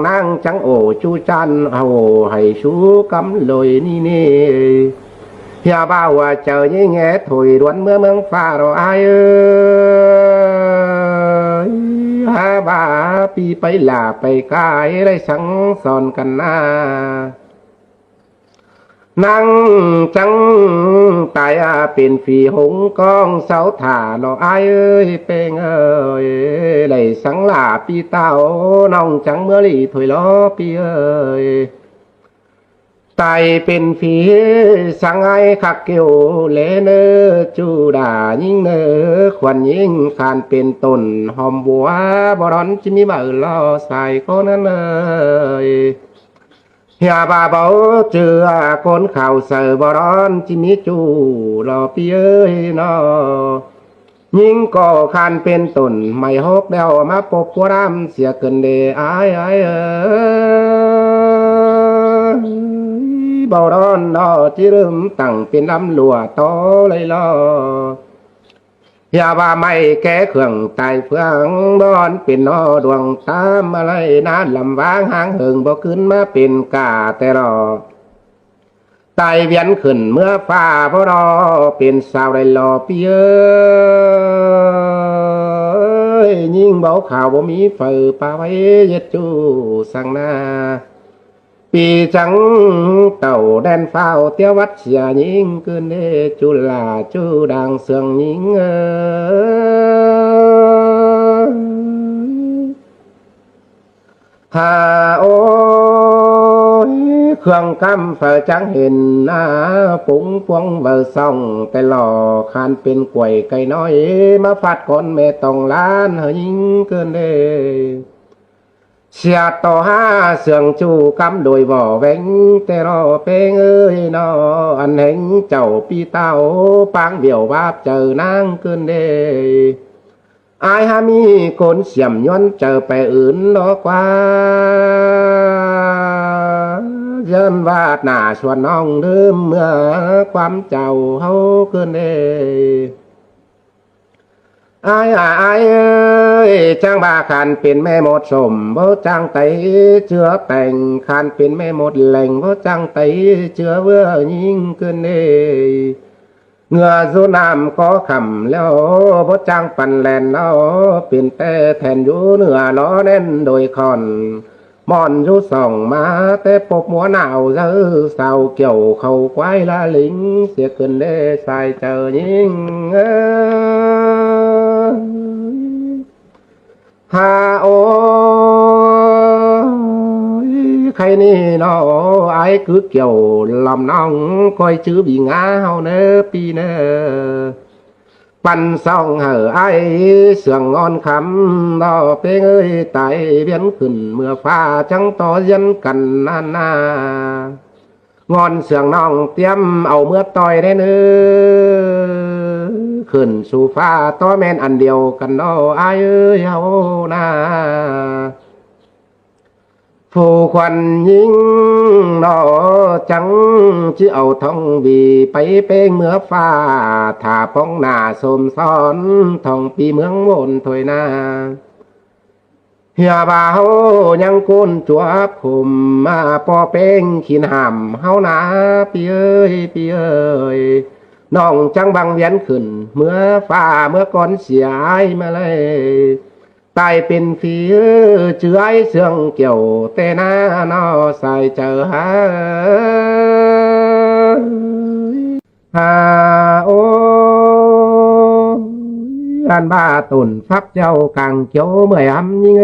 นางจังโอจูจันเอาให้ชูกำลอยนี่นี่เฮียบ่าวว่าเจอยี่แง่ถอยรวนเมื่อเมืองฟ้าเราอายฮาบาปีไปหลาไปกายได้สังสอนกันหน้านั่งจังตายเป็นฝีหงกองเสาถ่าเราอายเป็นได้สังลาปีเต้าน้องจังเมื่อลีถอยล้อปีตายเป็นฝีสังไอขักเกี่ยวเลเนอจูดายิ่งเนอควันยิ่งคานเป็นต้นหอมบัวบร้อนจิมีบ่าล้อใส่คนนั้นเฮียบาเบาเจือคนข่าวเสือบร้อนจิมีจูรอปีนอยิ่งก่อคานเป็นต้นไม่หกเดวมาปบกัวรำเสียเกินเดอายเบาร้อนนอจิรึมตั้งเป็นลำลัวโตเลยลออย่าว่าไม่แก้เครื่องตายเฟืองบอนเป็นนอดวงตามอะไรนานลำวางหางเหิงบ่ขึ้นมาเป็นกาแต่รอตายเวียนขึ้นเมื่อฟ้าพอรอเป็นสาวไรรอพี่ยิ่งเบาข่าวบ่มีเฟือป่าไว้เย็ดจูสังนาปีจังเต่าแดนเฝ้าเตี้ยวัดเสียยิงขึ้นเดจุลาจูดังเสืองยิงฮาโอเครื่องกำเฝอจังเห็นปุ๋งพวงเบอร์ส่องแต่หล่อคานเป็นกล้วยไก่น้อยมาฟาดคนแม่ต้องล้านเฮยิงเกินเดเสียต่อห้าเสื่องจูกำโดยบ่อแหวงแต่รอเพลงนออันเห็นเจ้าปีเต้าปางเดี่ยวบาบเจอนางเกินเดอายฮามีคนเสียมย้อนเจอไปอื่นลอกว่าเยินวาดหน้าชวนน้องเดิมเมื่อความเจ้าเฮาเกินเดอายจ้างบาคานเป็นแม่หมดสมบ่จ้างไตเชื้อแต่งคานเป็นแม่หมดแหล่งบ่จ้างไตเชื้อเวอยิ่งเกินเดเงือสูน้ำก็คำแล้วบ่จ้างปั่นแลนแล้วเป็นแต่แทนอยู่เหนือล้อแน่นโดยคอนมอนอยู่ส่องมาแต่ปบหัวหนาวเจอสาวเกี่ยวเขาควายละลิงเสียเกินเดสายเจอยิ่งฮาโอใครนี่นอไอ้คือเกี่ยวลำน้องคอยชื่อบีงาเฮาเนอปีเนอปั่นซองเหอไอ้เสื่องงอนคำดอเพลงไตเวียนขึ้นเมื่อฟ้าจังต่อยันกันนางอนเสื่องน้องเตรียมเอาเมื่อต่อยได้เนื้อขึ้นสู่ฟ้าต่อแม่นอันเดียวกันนอไอ้เฮานาผู้ควันยิงนอจังจะเอาทองวีไปเป้งเมื่อฟ้าถ้าป้องหน้าสมซ้อนทองปีเมืองมนถอยนาเฮียบ่าวยังกุนจัวผมมาปอเป้งขินหำเฮานาปีปีน้องจังบังเวียนขึ้นเมื่อฟ้าเมื่อก่อนเสียมาเลยตายเป็นฝีเจื้อยเสื่องเกี่ยวเตนานอใส่เจอฮาโออันบ้าตุนฟักเจ้ากังเขียวเมื่อยอำยิ่ง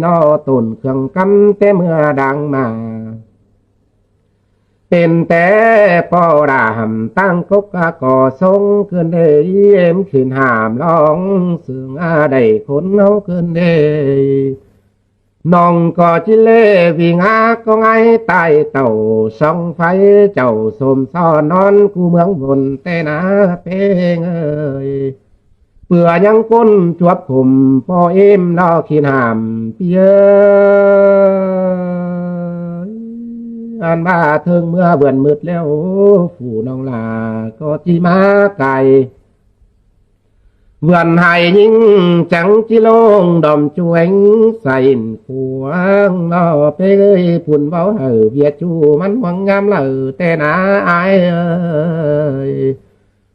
นอตุนเครื่องกำแต่เมื่อดังมาเป็นแต่ปอดามตั้งกกก่อทรงขึ้นเดเอ็มขึ้นหามร้องเสื่องได้คนเอาขึ้นเดน้องก็จิเลวิ่งก็ไงตายเต่าส่องไฟเจ้าสมซ้อนนอนกูเมืองบนแต่นาเพงเปื่อยังก้นจวบผมพอเอ็มนอขีนหามเปียอันมาเทิงเมื่อเบื่อมืดแล้วผู้น้องลาก็จีมาไก่ vườn hài nhưng chẳng chỉ lông đòm chu ánh sành cuồng nó bê ơi phun báo hở việt chu mắn hoang ngam lở tên ai ơi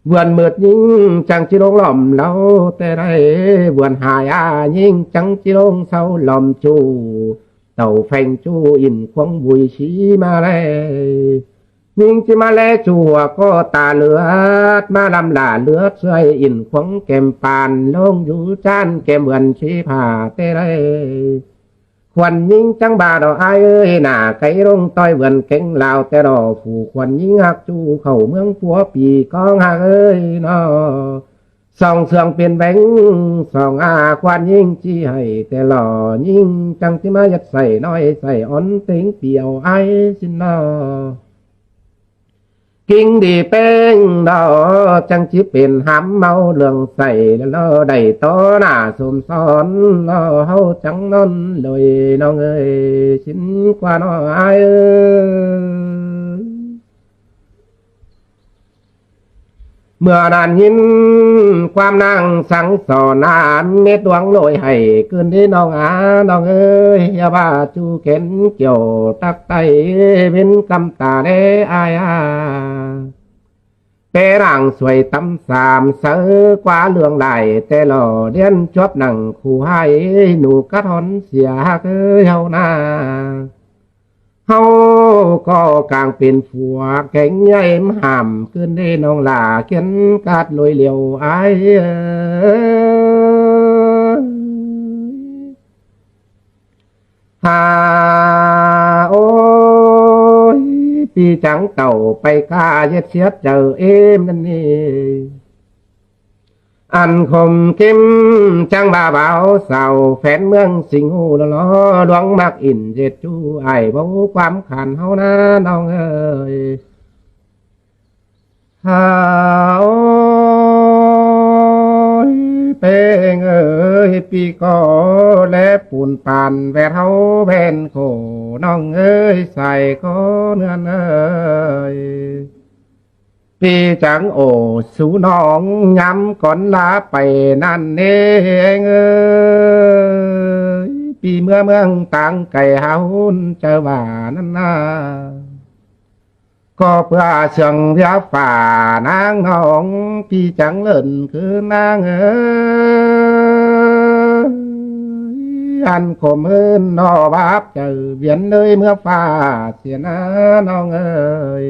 vườn mượt nhưng chẳng chỉ lông lòm lâu tên đây vườn hài nhưng chẳng chỉ lông sau lòm chu tàu phanh chu in khoang bùi xí mà đây nhưng chỉ mà lẽ chùa có tà lửa mà làm là lửa rơi in khoáng kèm bàn lông vũ chan kèm vườn chi phà tê đây khuẩn nhưng chẳng bà đồ ai ơi nà cái rong toi vườn cánh lào tê đồ phủ khuẩn nhưng hạc chu khẩu mương phúa bì con hạc ơi nó song sương tiền bánh song quan nhưng chi hay tê lò nhưng chẳng chỉ mà giật xảy nói xảy ón tính tiểu ai xin nó kinh đi bên đó chẳng chỉเป็นhám mau lượngใส่nó đầy to nà xùm son nó hâu trắng non lồi nó người xin qua nó ai ơiเมื่อนานหินความนางสังสอนนานเม็ดดวงลอยให้คืนที่น้องน้องเอ้ยอย่าว่าจูเข็นเกี่ยวตักไตเป็นกำตาเด้อายเปร่างสวยตำสามเสือกว่าเรื่องใดแต่หล่อเดียนชอบหนังคู่ให้หนูกระทอนเสียเอ้ยเฮานาเฮาก็กลางเป็นผัวแข็งใหญ่มห่ำขึ้นได้น้องหล่าเขียนกาดลอยเหลียวไอหาโอ้ยปีจังเต่าไปกาเย็ดเชียดเจอเอ็มนั่นนี่อันคมเข้มจังบ่าเบาสาวแฟนเมืองสิงหูละล้อดวงมักอินเจ็ดจูไอ้เบาความขันเฮานะน้องเอ้ยฮาโอ้ยเป้งเอ้ยปีก็และปูนปานแวดเฮาแผ่นโขน้องเอ้ยใส่ก็เนื้อเอ้ยปีจังโอสูน้องย้ำก่อนลาไปนั่นเองเอ้ยปีเมื่อเมืองต่างไก่เฮาเจอว่านั่นนาก็เพื่อเชิงยาฝ่านางน้องปีจังเล่นคือนางเอ้ยอันขมืนนอบาบเจอเวียนเลยเมื่อฝ่าเสียนะน้องเอ้ย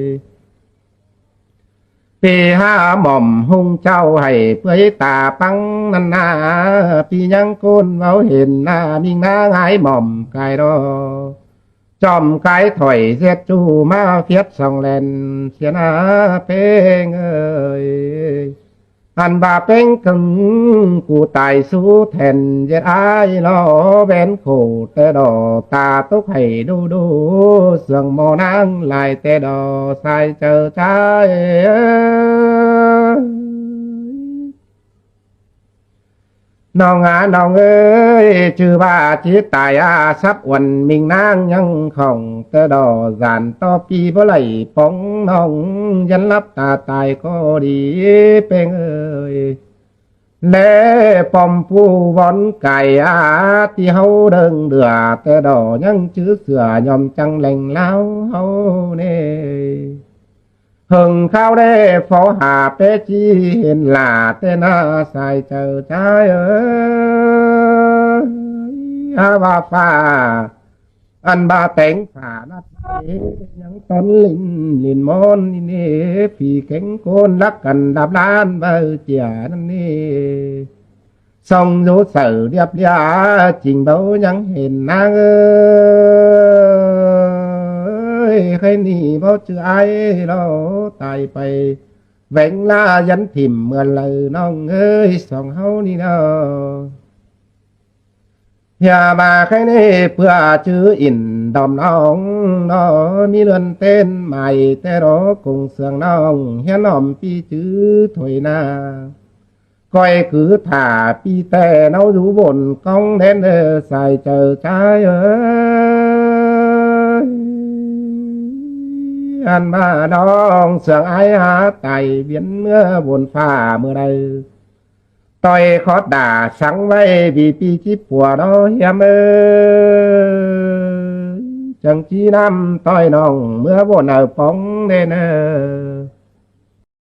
ปีห้าหม่อมหุ่งเจ้าให้เพื่อตาปังนันนาปียังก้นเว้าเห็นหน้ามิงนาหายหม่อมกายรอจอมกายถอยเสียจูมาเฟียดสองแลนเสียนาเป้งเอ้ยอันบาเป้งกึ่งกูตายสู้แทนเย็ดอายรอแบนโขแต่ดอตาตุกให้ดูดูเสื่องโมนางลายแต่ดอใส่เจอใจน้องน้องเอ้ยชื่อว่าจิตตายซับวันมิงนางยังของแต่ดอจานต่อปีบ่ไหลป้องน้องยันรับตาตายก็ดีเป็นเอ้ยและปอมผู้วอนไก่ที่เฮาเดิงเดือแต่ดอยังชื่อเสือยอมจังแหล่งเล้าเฮาเน่หึงข้าวได้ฟอหาเปจีเห็นหลาแต่หน้าใส่เจอใจเอ้ยว่าฟ้าอันบาแต่งผ่านัดยังตอนลินมอนนี่พี่แข็งโกนรักกันดับล้านเบอเจียนั่นนี่ส่องดูเสือเรียบเรียจริงเบายังเห็นนางเอ้ยใครหนีเพราะชื่อไอ้เราตายไปแหวงลายันถิ่มเมื่อเลยน้องเอ้ยส่องเฮานี่เนาะอย่ามาใครนี่เพื่อชื่ออินดอมน้องน้อมีเรือนเต้นใหม่แต่รอคงเสืองน้องเฮียน้อมปีจื้อถอยหน้าก้อยคือถ่าปีแต่เนาอยู่บนกองแดนใส่เจอใจเอ้ยอันมาดองเสืองไอ้หาไตเวียนเมื่อบนฟ้าเมื่อใด ต่อยขอด่าสังไว้บีปีจิปัวน้อยยามจังจีน้ำต้อยน้องเมื่อบ่นเอาป้องเด้เนอ